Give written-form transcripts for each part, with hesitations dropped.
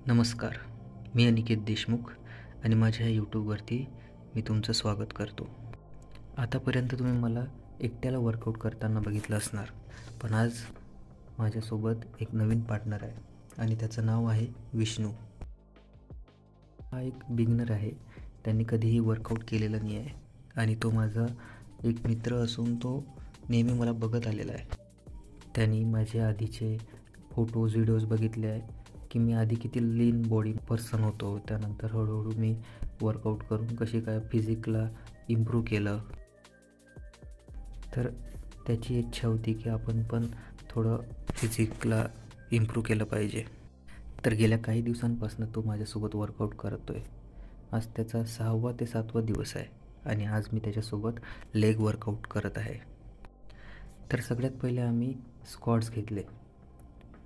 नमस्कार, मी अनिकेत देशमुख आणि माझ्या यूट्यूबवरती मी तुमचं स्वागत करतो. आतापर्यंत तुम्ही मला एकट्याला वर्कआउट करताना बघितलं असणार, पण आज माझ्यासोबत एक नवीन पार्टनर आहे आणि त्याचं नाव आहे विष्णू. हा एक बिगनर आहे. त्यांनी कधीही वर्कआउट केलेलं नाही आहे आणि तो माझा एक मित्र असून तो नेहमी मला बघत आलेला आहे. त्यांनी माझे आधीचे फोटोज व्हिडिओज बघितले आहे की मी आधी किती लीन बॉडी पर्सन होतो. त्यानंतर हळूहळू मी वर्कआउट करून कशी काय फिजिकला इम्प्रूव्ह केलं. तर त्याची इच्छा होती की आपण पण थोडं फिजिकला इम्प्रूव्ह केलं पाहिजे. तर गेल्या काही दिवसांपासून तो माझ्यासोबत वर्कआउट करतो आहे. आज त्याचा 6वा ते 7वा दिवस आहे आणि आज मी त्याच्यासोबत लेग वर्कआउट करत आहे. तर सगळ्यात पहिले आम्ही स्क्वॉट्स घेतले.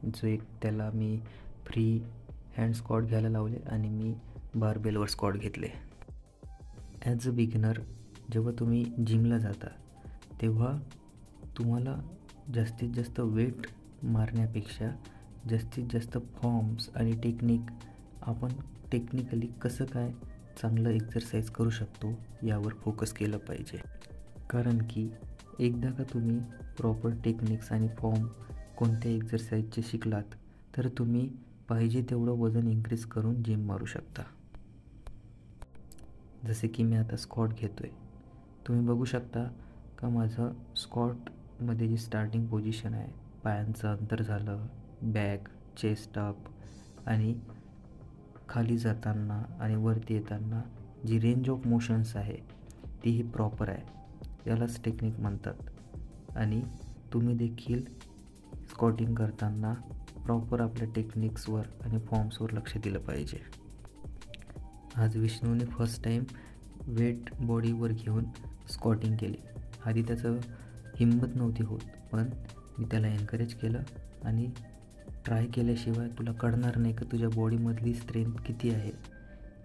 जो एक त्याला मी फ्री हँड स्क्वॉट घ्यायला लावले आणि मी बारबेलवर स्क्वॉट घेतले. ॲज अ बिगिनर जेव्हा तुम्ही जिमला जाता तेव्हा तुम्हाला जास्तीत जास्त वेट मारण्यापेक्षा जास्तीत जास्त फॉर्म्स आणि टेक्निक आपण टेक्निकली कसं काय चांगलं एक्सरसाइज करू शकतो यावर फोकस केलं पाहिजे. कारण की एकदा का तुम्ही प्रॉपर टेक्निक्स आणि फॉर्म कोणत्या एक्सरसाइजचे शिकलात तर तुम्ही पाहिजे तेवढं वजन इन्क्रीज करून जिम मारू शकता. जसे की मी आता स्क्वॉट घेतो आहे. तुम्ही बघू शकता का माझं स्क्वॉटमध्ये जी स्टार्टिंग पोझिशन आहे, पायांचं अंतर झालं, बॅक, चेस्ट अप आणि खाली जाताना आणि वरती येताना जी रेंज ऑफ मोशन्स आहे तीही प्रॉपर आहे. यालाच टेक्निक म्हणतात. आणि तुम्ही देखील स्क्वॉटिंग करताना प्रॉपर आपल्या टेक्निक्सवर आणि फॉर्म्सवर लक्ष दिलं पाहिजे. आज विष्णूने फर्स्ट टाईम वेट बॉडीवर घेऊन स्क्वॉटिंग केली. आधी त्याचं हिंमत नव्हती होत, पण मी त्याला एनकरेज केलं आणि ट्राय केल्याशिवाय तुला कळणार नाही की तुझ्या बॉडीमधली स्ट्रेंथ किती आहे.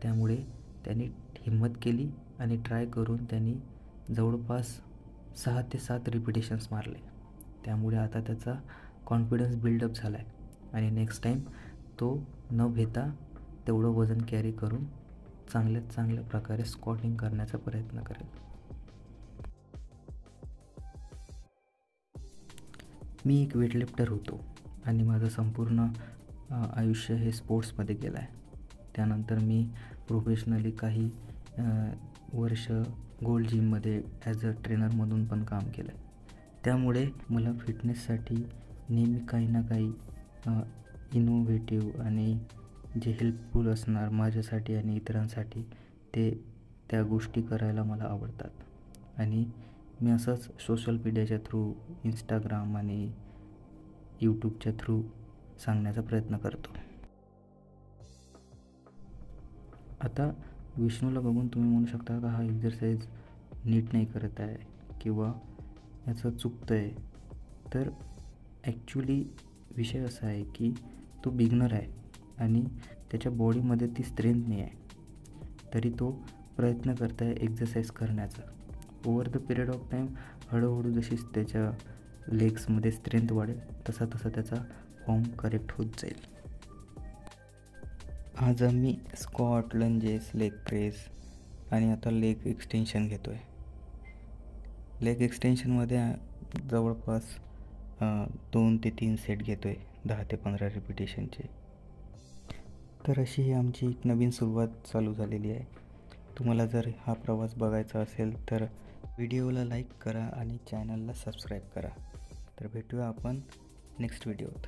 त्यामुळे त्याने हिंमत केली आणि ट्राय करून त्यांनी जवळपास 6 ते 7 रिपिटेशन्स मारले. त्यामुळे आता त्याचा कॉन्फिडन्स बिल्डअप झाला आहे आणि नेक्स्ट टाईम तो न भेता तेवढं वजन कॅरी करून चांगल्यात चांगल्या प्रकारे स्क्वॉटिंग करण्याचा प्रयत्न करेल. मी एक वेटलिफ्टर होतो आणि माझं संपूर्ण आयुष्य हे स्पोर्ट्समध्ये गेलं आहे. त्यानंतर मी प्रोफेशनली काही वर्ष गोल्ड जिममध्ये ॲज अ ट्रेनर म्हणून पण काम केलं आहे. त्यामुळे मला फिटनेससाठी नेहमी काही ना काही इनोव्हेटिव्ह आणि जे हेल्पफुल असणार माझ्यासाठी आणि इतरांसाठी त्या गोष्टी करायला मला आवडतात. आणि मी असंच सोशल मीडियाच्या थ्रू, इंस्टाग्राम आणि यूट्यूबच्या थ्रू सांगण्याचा प्रयत्न करतो. आता विष्णूला बघून तुम्ही म्हणू शकता का हा एक्सरसाइज नीट नाही करत आहे किंवा याचं चुकतं आहे. तर ॲक्च्युली विषय असा आहे की तो बिगनर आहे आणि त्याच्या बॉडीमध्ये ती स्ट्रेंथ नाही आहे, तरी तो प्रयत्न करत आहे एक्सरसाइज करण्याचा. Over the period of time हळूहळू जशी त्याच्या लेग्समध्ये स्ट्रेंथ वाढेल तसा त्याचा फॉर्म करेक्ट होत जाईल. आज आम्ही स्क्वॉट, लंजेस, लेग प्रेस आणि आता लेग एक्सटेन्शन घेतो आहे. लेग एक्सटेन्शनमध्ये जवळपास 2 ते 3 सेट घेतो आहे 10 ते 15 रिपिटेशनचे. तर अशी ही आमची एक नवीन सुरुवात चालू झालेली आहे. तुम्हाला जर हा प्रवास बघायचा असेल तर व्हिडिओला लाईक करा आणि चॅनलला सबस्क्राईब करा. तर भेटूया आपण नेक्स्ट व्हिडिओत.